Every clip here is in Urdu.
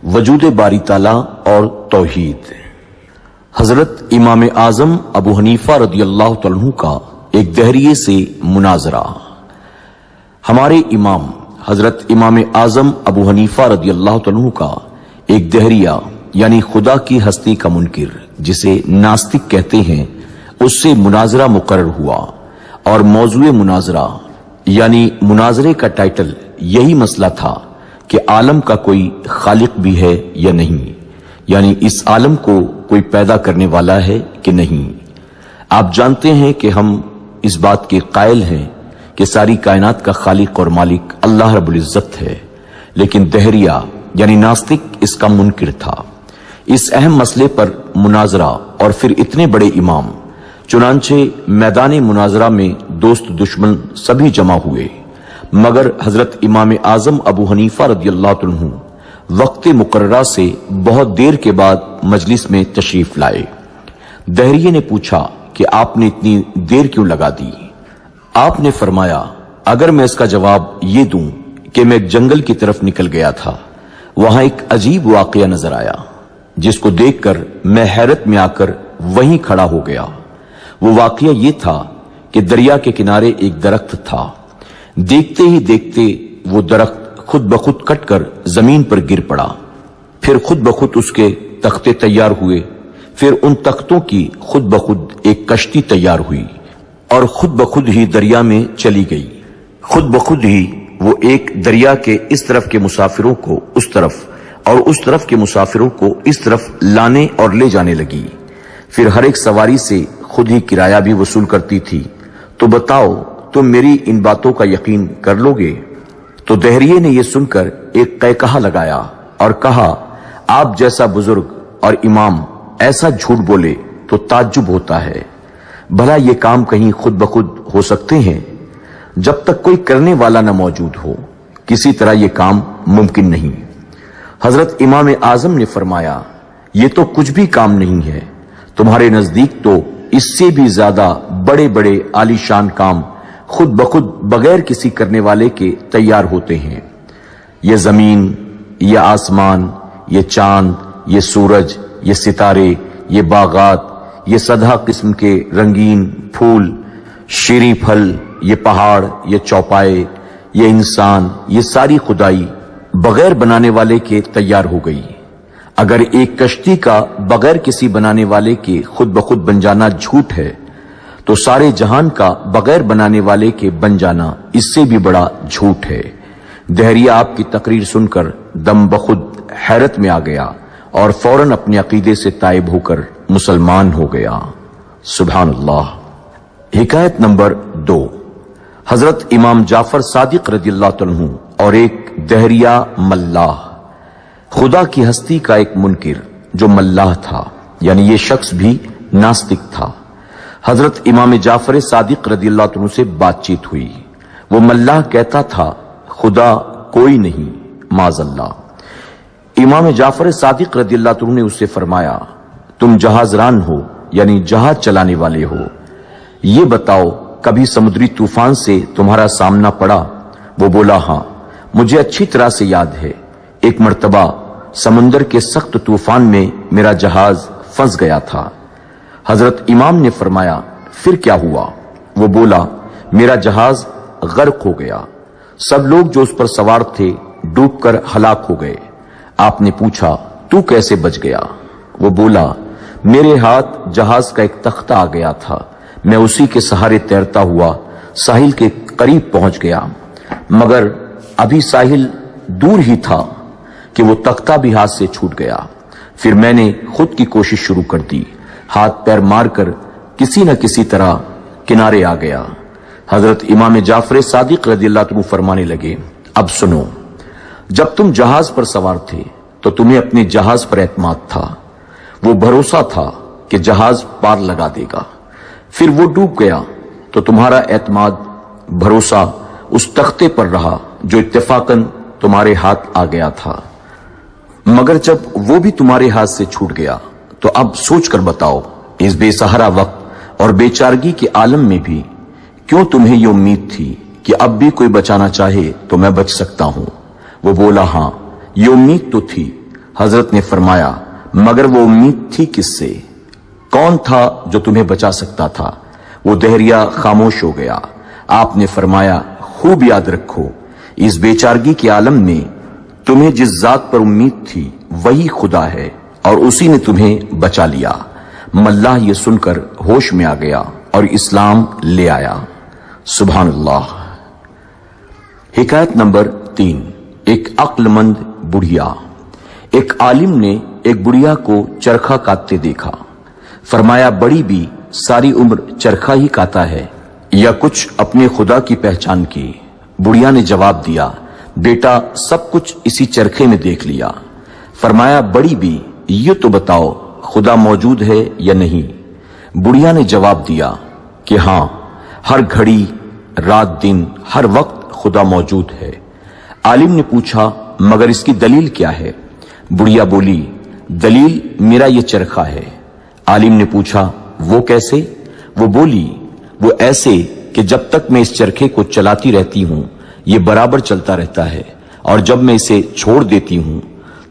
وجود باری تعالیٰ اور توحید۔ حضرت امام اعظم ابو حنیفہ رضی اللہ تعالیٰ عنہ کا ایک دہریے سے مناظرہ۔ ہمارے امام حضرت امام اعظم ابو حنیفہ رضی اللہ تعالیٰ عنہ کا ایک دہریہ یعنی خدا کی ہستی کا منکر جسے ناستک کہتے ہیں، اس سے مناظرہ مقرر ہوا، اور موضوع مناظرہ یعنی مناظرے کا ٹائٹل یہی مسئلہ تھا کہ عالم کا کوئی خالق بھی ہے یا نہیں، یعنی اس عالم کو کوئی پیدا کرنے والا ہے کہ نہیں۔ آپ جانتے ہیں کہ ہم اس بات کے قائل ہیں کہ ساری کائنات کا خالق اور مالک اللہ رب العزت ہے، لیکن دہریہ یعنی ناستک اس کا منکر تھا۔ اس اہم مسئلے پر مناظرہ اور پھر اتنے بڑے امام، چنانچہ میدان مناظرہ میں دوست دشمن سبھی جمع ہوئے، مگر حضرت امام اعظم ابو حنیفہ رضی اللہ عنہ وقت مقررہ سے بہت دیر کے بعد مجلس میں تشریف لائے۔ دہریے نے پوچھا کہ آپ نے اتنی دیر کیوں لگا دی؟ آپ نے فرمایا، اگر میں اس کا جواب یہ دوں کہ میں ایک جنگل کی طرف نکل گیا تھا، وہاں ایک عجیب واقعہ نظر آیا جس کو دیکھ کر میں حیرت میں آ کر وہیں کھڑا ہو گیا۔ وہ واقعہ یہ تھا کہ دریا کے کنارے ایک درخت تھا، دیکھتے ہی دیکھتے وہ درخت خود بخود کٹ کر زمین پر گر پڑا، پھر خود بخود اس کے تختے تیار ہوئے، پھر ان تختوں کی خود بخود ایک کشتی تیار ہوئی اور خود بخود ہی دریا میں چلی گئی۔ خود بخود ہی وہ ایک دریا کے اس طرف کے مسافروں کو اس طرف اور اس طرف کے مسافروں کو اس طرف لانے اور لے جانے لگی، پھر ہر ایک سواری سے خود ہی کرایہ بھی وصول کرتی تھی۔ تو بتاؤ تم میری ان باتوں کا یقین کر لو گے؟ تو دہریے نے یہ سن کر ایک قہقہہ لگایا اور کہا، آپ جیسا بزرگ اور امام ایسا جھوٹ بولے تو تعجب ہوتا ہے، بھلا یہ کام کہیں خود بخود ہو سکتے ہیں؟ جب تک کوئی کرنے والا نہ موجود ہو کسی طرح یہ کام ممکن نہیں۔ حضرت امام اعظم نے فرمایا، یہ تو کچھ بھی کام نہیں ہے، تمہارے نزدیک تو اس سے بھی زیادہ بڑے بڑے عالی شان کام خود بخود بغیر کسی کرنے والے کے تیار ہوتے ہیں۔ یہ زمین، یہ آسمان، یہ چاند، یہ سورج، یہ ستارے، یہ باغات، یہ سدھا قسم کے رنگین پھول، شیریں پھل، یہ پہاڑ، یہ چوپائے، یہ انسان، یہ ساری خدائی بغیر بنانے والے کے تیار ہو گئی۔ اگر ایک کشتی کا بغیر کسی بنانے والے کے خود بخود بن جانا جھوٹ ہے، تو سارے جہان کا بغیر بنانے والے کے بن جانا اس سے بھی بڑا جھوٹ ہے۔ دہریہ آپ کی تقریر سن کر دم بخود حیرت میں آ گیا اور فوراً اپنے عقیدے سے تائب ہو کر مسلمان ہو گیا۔ سبحان اللہ۔ حکایت نمبر 2۔ حضرت امام جعفر صادق رضی اللہ عنہ اور ایک دہریہ ملاح۔ خدا کی ہستی کا ایک منکر جو ملاح تھا، یعنی یہ شخص بھی ناستک تھا۔ حضرت امام جعفر صادق رضی اللہ عنہ سے بات چیت ہوئی۔ وہ ملاح کہتا تھا، خدا کوئی نہیں، معاذ اللہ۔ امام جعفر صادق رضی اللہ عنہ نے اس سے فرمایا، تم جہاز ران ہو، یعنی جہاز چلانے والے ہو، یہ بتاؤ کبھی سمندری طوفان سے تمہارا سامنا پڑا؟ وہ بولا، ہاں مجھے اچھی طرح سے یاد ہے، ایک مرتبہ سمندر کے سخت طوفان میں میرا جہاز پھنس گیا تھا۔ حضرت امام نے فرمایا، پھر کیا ہوا؟ وہ بولا، میرا جہاز غرق ہو گیا، سب لوگ جو اس پر سوار تھے ڈوب کر ہلاک ہو گئے۔ آپ نے پوچھا، تو کیسے بچ گیا؟ وہ بولا، میرے ہاتھ جہاز کا ایک تختہ آ گیا تھا، میں اسی کے سہارے تیرتا ہوا ساحل کے قریب پہنچ گیا، مگر ابھی ساحل دور ہی تھا کہ وہ تختہ بھی ہاتھ سے چھوٹ گیا۔ پھر میں نے خود کی کوشش شروع کر دی، ہاتھ پیر مار کر کسی نہ کسی طرح کنارے آ گیا۔ حضرت امام جعفر صادق رضی اللہ عنہ فرمانے لگے، اب سنو، جب تم جہاز پر سوار تھے تو تمہیں اپنے جہاز پر اعتماد تھا، وہ بھروسہ تھا کہ جہاز پار لگا دے گا، پھر وہ ڈوب گیا تو تمہارا اعتماد، بھروسہ اس تختے پر رہا جو اتفاقاً تمہارے ہاتھ آ گیا تھا، مگر جب وہ بھی تمہارے ہاتھ سے چھوٹ گیا تو اب سوچ کر بتاؤ، اس بے سہارا وقت اور بے چارگی کے عالم میں بھی کیوں تمہیں یہ امید تھی کہ اب بھی کوئی بچانا چاہے تو میں بچ سکتا ہوں؟ وہ بولا، ہاں یہ امید تو تھی، حضرت نے فرمایا مگر وہ امید تھی کس سے؟ کون تھا جو تمہیں بچا سکتا تھا؟ وہ دہریہ خاموش ہو گیا۔ آپ نے فرمایا خوب یاد رکھو اس بیچارگی کے عالم میں تمہیں جس ذات پر امید تھی وہی خدا ہے اور اسی نے تمہیں بچا لیا۔ ملہ یہ سن کر ہوش میں آ گیا اور اسلام لے آیا۔ سبحان اللہ۔ حکایت نمبر 3۔ ایک عقل مند بڑھیا۔ ایک عالم نے ایک بڑھیا کو چرخہ کاٹتے دیکھا۔ فرمایا بڑی بھی ساری عمر چرخہ ہی کاتا ہے یا کچھ اپنے خدا کی پہچان کی؟ بڑھیا نے جواب دیا بیٹا سب کچھ اسی چرخے میں دیکھ لیا۔ فرمایا بڑی بھی یہ تو بتاؤ خدا موجود ہے یا نہیں؟ بڑھیا نے جواب دیا کہ ہاں، ہر گھڑی رات دن ہر وقت خدا موجود ہے۔ عالم نے پوچھا مگر اس کی دلیل کیا ہے؟ بڑھیا بولی دلیل میرا یہ چرخہ ہے۔ عالم نے پوچھا وہ کیسے؟ وہ بولی وہ ایسے کہ جب تک میں اس چرخے کو چلاتی رہتی ہوں یہ برابر چلتا رہتا ہے اور جب میں اسے چھوڑ دیتی ہوں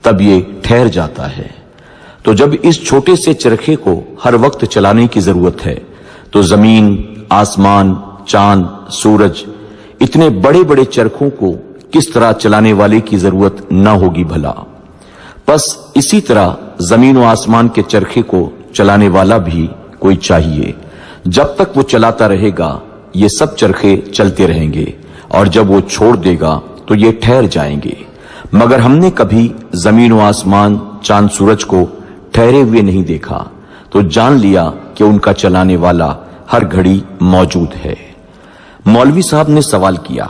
تب یہ ٹھہر جاتا ہے۔ تو جب اس چھوٹے سے چرخے کو ہر وقت چلانے کی ضرورت ہے تو زمین، آسمان، چاند، سورج، اتنے بڑے بڑے چرخوں کو کس طرح چلانے والے کی ضرورت نہ ہوگی بھلا؟ پس اسی طرح زمین و آسمان کے چرخے کو چلانے والا بھی کوئی چاہیے۔ جب تک وہ چلاتا رہے گا یہ سب چرخے چلتے رہیں گے اور جب وہ چھوڑ دے گا تو یہ ٹھہر جائیں گے۔ مگر ہم نے کبھی زمین و آسمان، چاند، سورج کو ٹھہرے ہوئے نہیں دیکھا تو جان لیا کہ ان کا چلانے والا ہر گھڑی موجود ہے۔ مولوی صاحب نے سوال کیا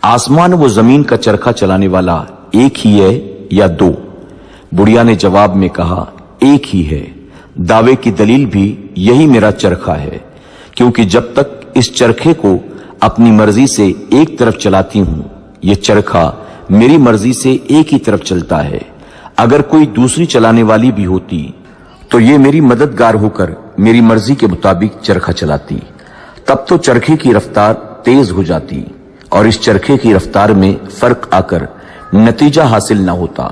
آسمان و زمین کا چرخہ چلانے والا ایک ہی ہے یا دو؟ بڑھیا نے جواب میں کہا ایک ہی ہے۔ دعوے کی دلیل بھی یہی میرا چرخہ ہے، کیونکہ جب تک اس چرخے کو اپنی مرضی سے ایک طرف چلاتی ہوں یہ چرخہ میری مرضی سے ایک ہی طرف چلتا ہے۔ اگر کوئی دوسری چلانے والی بھی ہوتی تو یہ میری مددگار ہو کر میری مرضی کے مطابق چرخہ چلاتی، تب تو چرخے کی رفتار تیز ہو جاتی اور اس چرخے کی رفتار میں فرق آ کر نتیجہ حاصل نہ ہوتا۔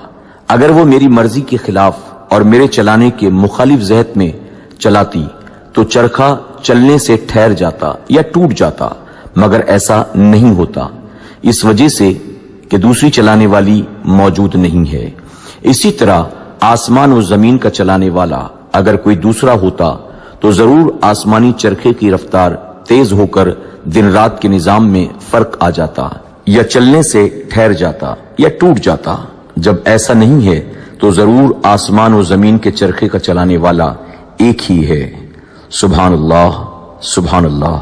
اگر وہ میری مرضی کے خلاف اور میرے چلانے کے مخالف جہت میں چلاتی تو چرخہ چلنے سے ٹھہر جاتا یا ٹوٹ جاتا، مگر ایسا نہیں ہوتا اس وجہ سے کہ دوسری چلانے والی موجود نہیں ہے۔ اسی طرح آسمان و زمین کا چلانے والا اگر کوئی دوسرا ہوتا تو ضرور آسمانی چرخے کی رفتار تیز ہو کر دن رات کے نظام میں فرق آ جاتا، یا چلنے سے ٹھہر جاتا یا ٹوٹ جاتا۔ جب ایسا نہیں ہے تو ضرور آسمان و زمین کے چرخے کا چلانے والا ایک ہی ہے۔ سبحان اللہ، سبحان اللہ۔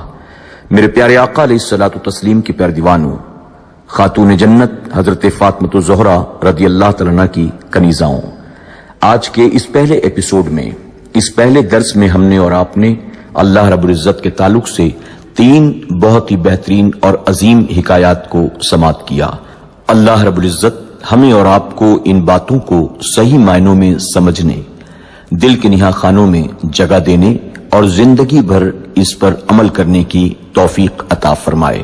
میرے پیارے آقا علیہ الصلوۃ والتسلیم کی پیارے دیوانوں، خاتون جنت حضرت فاطمہ الزہرا رضی اللہ تعالیٰ عنہا کی کنیزاؤں، آج کے اس پہلے ایپیسوڈ میں، اس پہلے درس میں ہم نے اور آپ نے اللہ رب العزت کے تعلق سے 3 بہت ہی بہترین اور عظیم حکایات کو سماعت کیا۔ اللہ رب العزت ہمیں اور آپ کو ان باتوں کو صحیح معنوں میں سمجھنے، دل کے نہا خانوں میں جگہ دینے اور زندگی بھر اس پر عمل کرنے کی توفیق عطا فرمائے۔